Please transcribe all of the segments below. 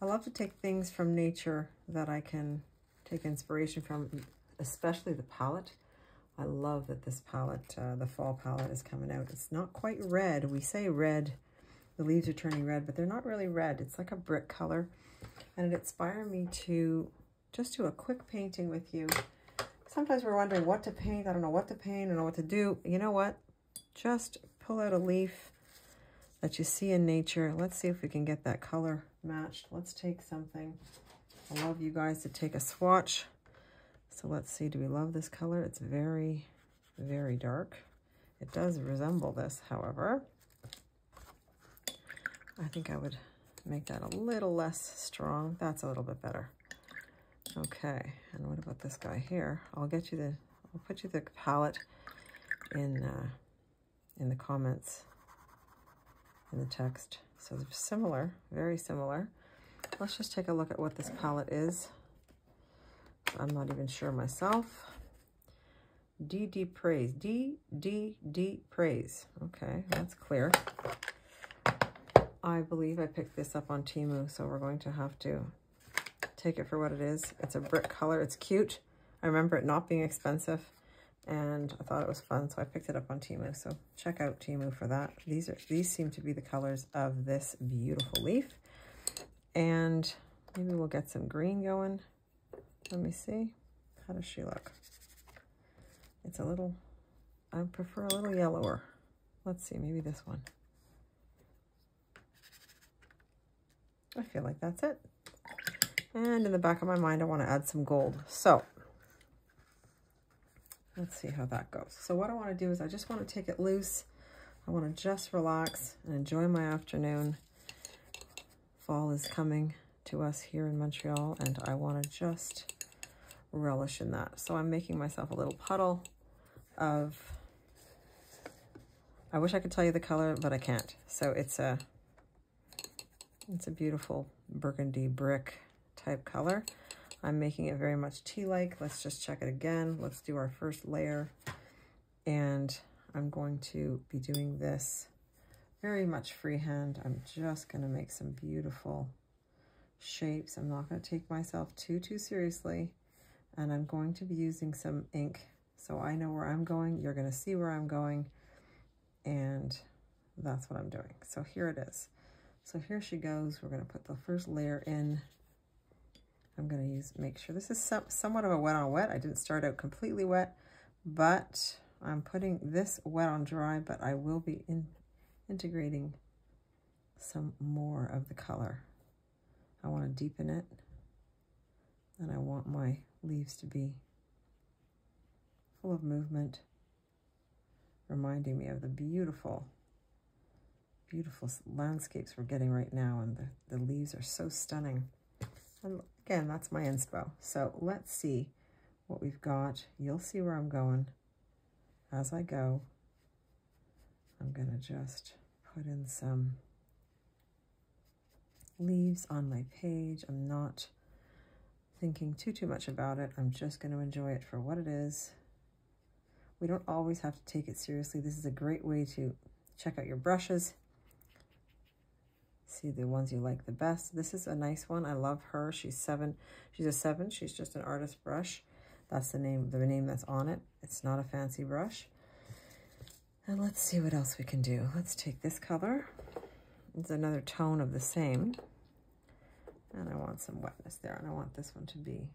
I love to take things from nature that I can take inspiration from, especially the palette. I love that this palette, the fall palette, is coming out. It's not quite red. We say red, the leaves are turning red, but they're not really red. It's like a brick color. And it inspired me to just do a quick painting with you. Sometimes we're wondering what to paint. I don't know what to paint. I don't know what to do. You know what? Just pull out a leaf that you see in nature. Let's see if we can get that color matched. Let's take something. I love you guys to take a swatch. So let's see, do we love this color? It's very, very dark. It does resemble this, however. I think I would make that a little less strong. That's a little bit better. Okay, and what about this guy here? I'll put you the palette in the comments, in the text. So they're similar, very similar. Let's just take a look at what this palette is. I'm not even sure myself. D Praise. D Praise. Okay, that's clear. I believe I picked this up on Temu, so we're going to have to take it for what it is. It's a brick color. It's cute. I remember it not being expensive, and I thought it was fun, so I picked it up on Temu. So check out Temu for that. These seem to be the colors of this beautiful leaf. And maybe we'll get some green going. Let me see. How does she look? It's a little, I prefer a little yellower. Let's see, maybe this one. I feel like that's it. And in the back of my mind, I want to add some gold. So let's see how that goes. So what I want to do is I just want to take it loose. I want to just relax and enjoy my afternoon. Fall is coming to us here in Montreal, and I want to just relish in that. So I'm making myself a little puddle of, I wish I could tell you the color, but I can't. So it's a beautiful burgundy brick type color. I'm making it very much tea-like. Let's just check it again. Let's do our first layer. And I'm going to be doing this very much freehand. I'm just going to make some beautiful shapes. I'm not going to take myself too seriously. And I'm going to be using some ink. So I know where I'm going. You're going to see where I'm going. And that's what I'm doing. So here it is. So here she goes. We're going to put the first layer in. I'm going to make sure this is somewhat of a wet on wet. I didn't start out completely wet, but I'm putting this wet on dry, but I will be integrating some more of the color. I want to deepen it, and I want my leaves to be full of movement, reminding me of the beautiful, beautiful landscapes we're getting right now, and the leaves are so stunning. And again, that's my inspo. So let's see what we've got. You'll see where I'm going as I go. I'm going to just put in some leaves on my page. I'm not thinking too much about it. I'm just going to enjoy it for what it is. We don't always have to take it seriously. This is a great way to check out your brushes. See the ones you like the best. This is a nice one. I love her. She's 7. She's a 7. She's just an artist brush. That's the name that's on it. It's not a fancy brush. And let's see what else we can do. Let's take this color. It's another tone of the same. And I want some wetness there. And I want this one to be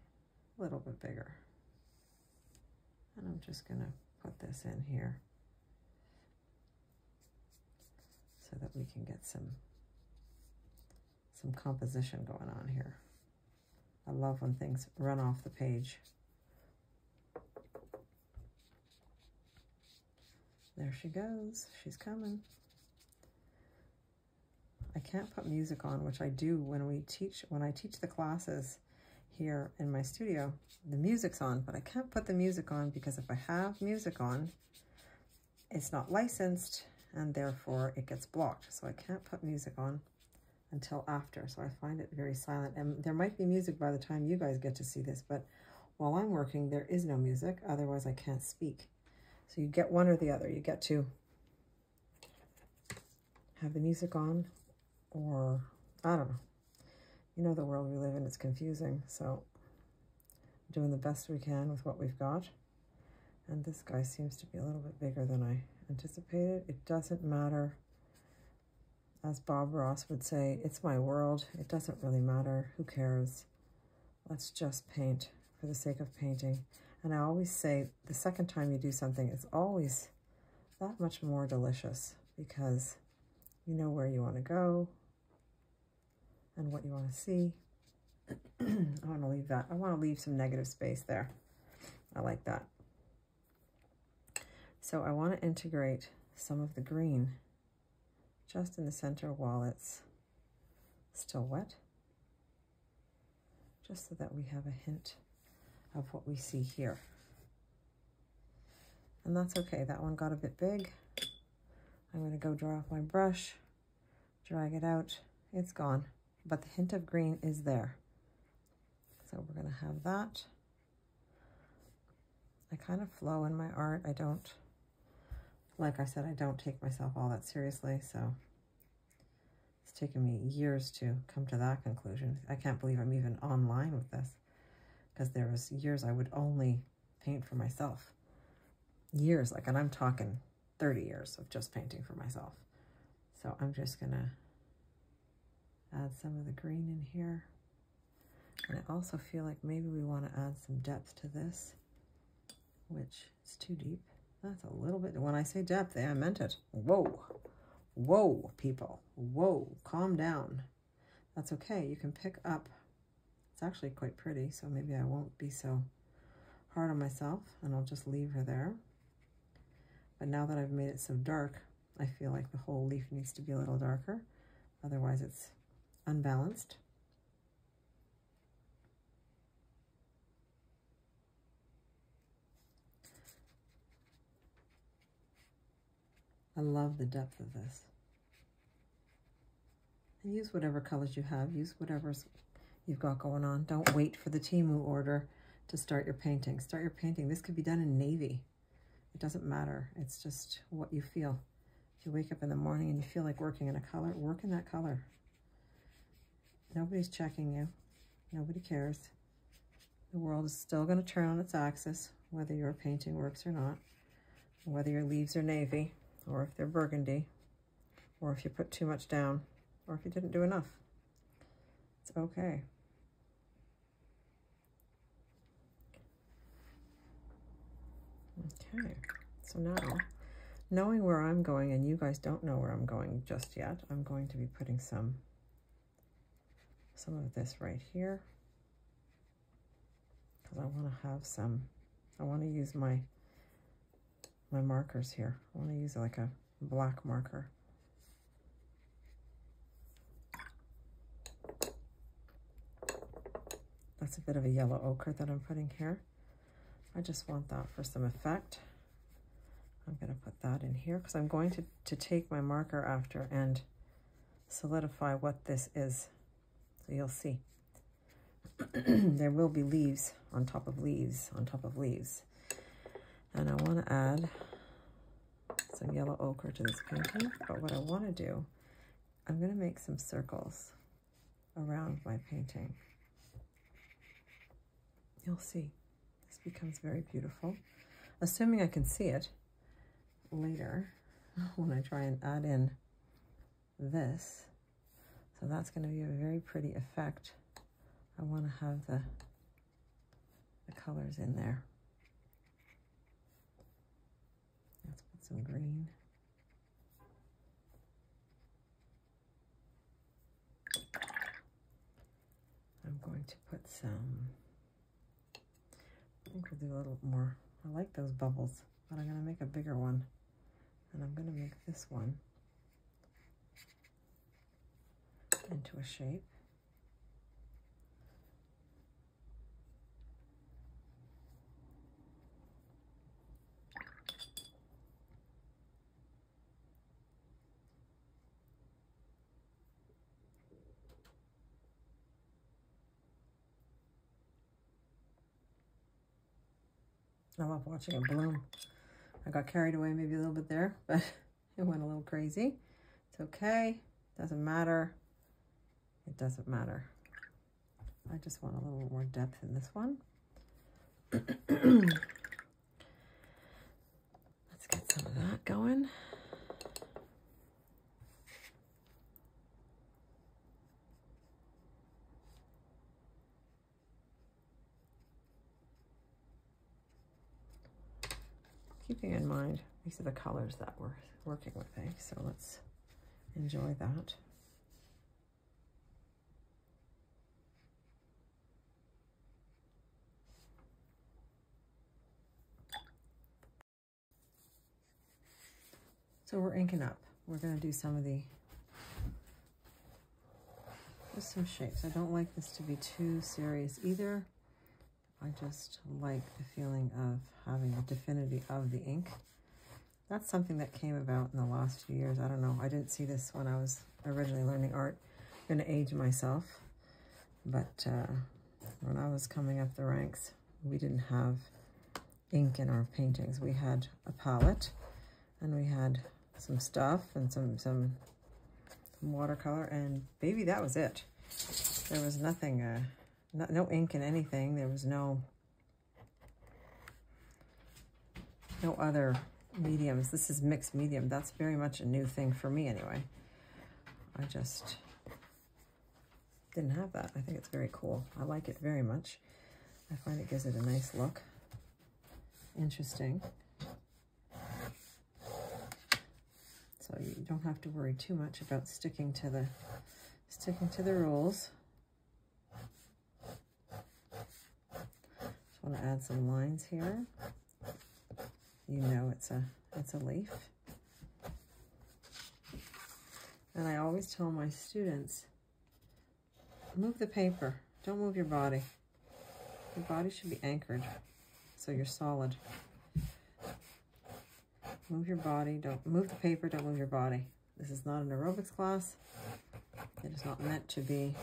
a little bit bigger. And I'm just going to put this in here so that we can get some composition going on here. I love when things run off the page. There she goes. She's coming. I can't put music on, which I do when I teach the classes here in my studio. The music's on, but I can't put the music on because if I have music on, it's not licensed and therefore it gets blocked. So I can't put music on until after, so I find it very silent. And there might be music by the time you guys get to see this, but while I'm working, there is no music, otherwise I can't speak. So you get one or the other. You get to have the music on, or I don't know. You know, the world we live in is confusing, so doing the best we can with what we've got. And this guy seems to be a little bit bigger than I anticipated. It doesn't matter. As Bob Ross would say, it's my world. It doesn't really matter. Who cares? Let's just paint for the sake of painting. And I always say the second time you do something, it's always that much more delicious because you know where you want to go and what you want to see. I want to leave that. I want to leave some negative space there. I like that. So I want to integrate some of the green just in the center while it's still wet, just so that we have a hint of what we see here. And that's okay. That one got a bit big. I'm going to go dry off my brush, drag it out. It's gone, but the hint of green is there. So we're going to have that. I kind of flow in my art. I don't, like I said, I don't take myself all that seriously, so it's taken me years to come to that conclusion. I can't believe I'm even online with this, because there was years I would only paint for myself. Years, like, and I'm talking 30 years of just painting for myself. So I'm just gonna add some of the green in here. And I also feel like maybe we want to add some depth to this, which is too deep. That's a little bit, when I say depth, I meant it. Whoa, whoa, people, whoa, calm down. That's okay, you can pick up. It's actually quite pretty, so maybe I won't be so hard on myself, and I'll just leave her there. But now that I've made it so dark, I feel like the whole leaf needs to be a little darker. Otherwise it's unbalanced. I love the depth of this. And use whatever colors you have. Use whatever's you've got going on. Don't wait for the Temu order to start your painting. Start your painting. This could be done in navy. It doesn't matter. It's just what you feel. If you wake up in the morning and you feel like working in a color, work in that color. Nobody's checking you. Nobody cares. The world is still going to turn on its axis, whether your painting works or not, whether your leaves are navy, or if they're burgundy, or if you put too much down, or if you didn't do enough. It's okay. Okay, so now, knowing where I'm going, and you guys don't know where I'm going just yet, I'm going to be putting some of this right here, because I want to have some, I want to use my markers here. I want to use like a black marker. That's a bit of a yellow ochre that I'm putting here. I just want that for some effect. I'm going to put that in here because I'm going to take my marker after and solidify what this is. So you'll see. There will be leaves on top of leaves on top of leaves. And I want to add some yellow ochre to this painting. But what I want to do, I'm going to make some circles around my painting. You'll see. This becomes very beautiful. Assuming I can see it later when I try and add in this. So that's going to be a very pretty effect. I want to have the colors in there. Let's put some green. I'm going to put some, I think we'll do a little more. I like those bubbles, but I'm going to make a bigger one. And I'm going to make this one into a shape. I love watching it bloom. I got carried away maybe a little bit there, but it went a little crazy. It's okay. Doesn't matter. It doesn't matter. I just want a little more depth in this one. Let's get some of that going. Keeping in mind, these are the colors that we're working with, eh? So let's enjoy that. So we're inking up. We're going to do some of the, just some shapes. I don't like this to be too serious either. I just like the feeling of having the definity of the ink. That's something that came about in the last few years. I don't know. I didn't see this when I was originally learning art. I'm going to age myself. But when I was coming up the ranks, we didn't have ink in our paintings. We had a palette, and we had some stuff and some watercolor, and baby, that was it. There was nothing, no ink in anything. There was no other mediums. This is mixed medium. That's very much a new thing for me anyway. I just didn't have that. I think it's very cool. I like it very much. I find it gives it a nice look. Interesting. So you don't have to worry too much about sticking to the rules. Just want to add some lines here. You know it's a leaf. And I always tell my students, move the paper, don't move your body. Your body should be anchored, so you're solid. Move your body, don't move the paper, don't move your body. This is not an aerobics class. It is not meant to be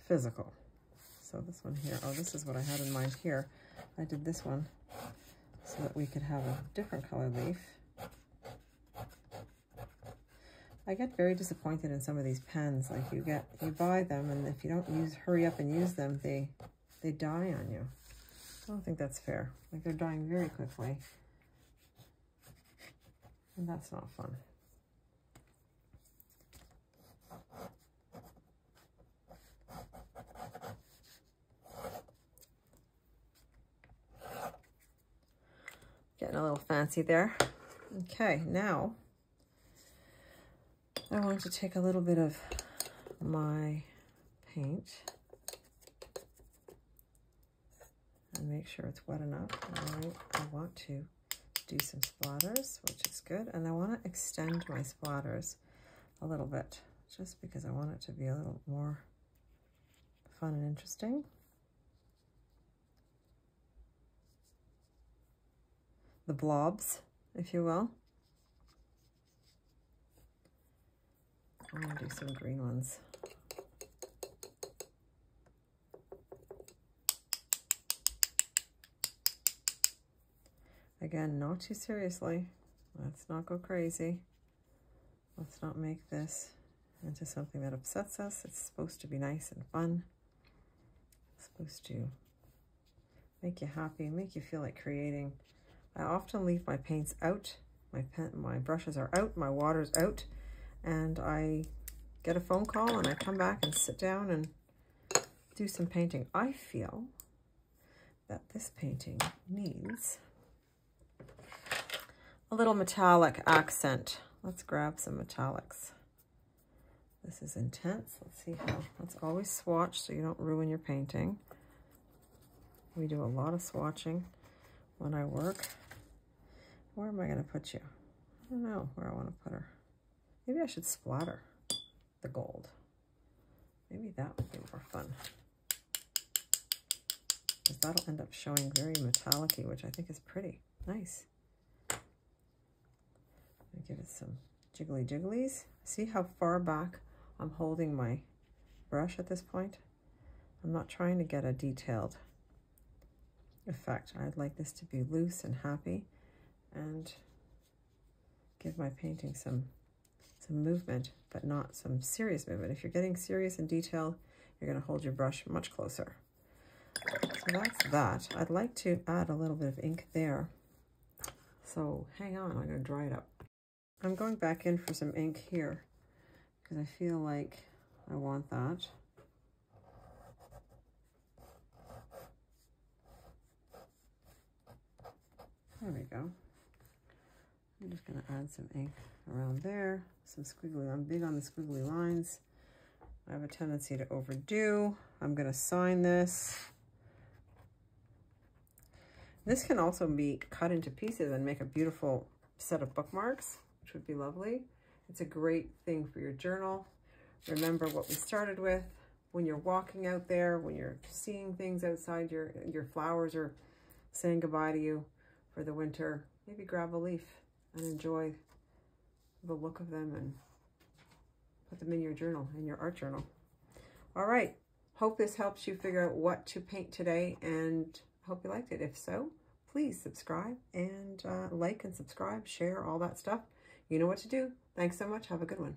physical. So this one here, oh, this is what I had in mind here. I did this one so that we could have a different color leaf. I get very disappointed in some of these pens. Like you buy them, and if you don't hurry up and use them, they die on you. I don't think that's fair. Like, they're dying very quickly. And that's not fun. Getting a little fancy there. Okay, now I want to take a little bit of my paint and make sure it's wet enough. I want to do some splatters, which is good. And I want to extend my splatters a little bit, just because I want it to be a little more fun and interesting. The blobs, if you will. I'm going to do some green ones. Again, not too seriously. Let's not go crazy. Let's not make this into something that upsets us. It's supposed to be nice and fun. It's supposed to make you happy, make you feel like creating. I often leave my paints out. My brushes are out, my water's out, and I get a phone call and I come back and sit down and do some painting. I feel that this painting needs a little metallic accent. Let's grab some metallics. This is intense. Let's see how. Let's always swatch so you don't ruin your painting. We do a lot of swatching when I work. Where am I going to put you? I don't know where I want to put her. Maybe I should splatter the gold. Maybe that would be more fun. Because that'll end up showing very metallic-y, which I think is pretty nice. Give it some jiggly jigglies. See how far back I'm holding my brush at this point? I'm not trying to get a detailed effect. I'd like this to be loose and happy and give my painting some movement, but not some serious movement. If you're getting serious and detailed, you're going to hold your brush much closer. So that's that. I'd like to add a little bit of ink there. So hang on, I'm going to dry it up. I'm going back in for some ink here because I feel like I want that. There we go. I'm just going to add some ink around there, some squiggly. I'm big on the squiggly lines. I have a tendency to overdo. I'm going to sign this. This can also be cut into pieces and make a beautiful set of bookmarks, which would be lovely. It's a great thing for your journal. Remember what we started with. When you're walking out there, when you're seeing things outside, your flowers are saying goodbye to you for the winter, maybe grab a leaf and enjoy the look of them and put them in your journal, in your art journal. All right, hope this helps you figure out what to paint today, and hope you liked it. If so, please subscribe and like and subscribe, share, all that stuff. You know what to do. Thanks so much. Have a good one.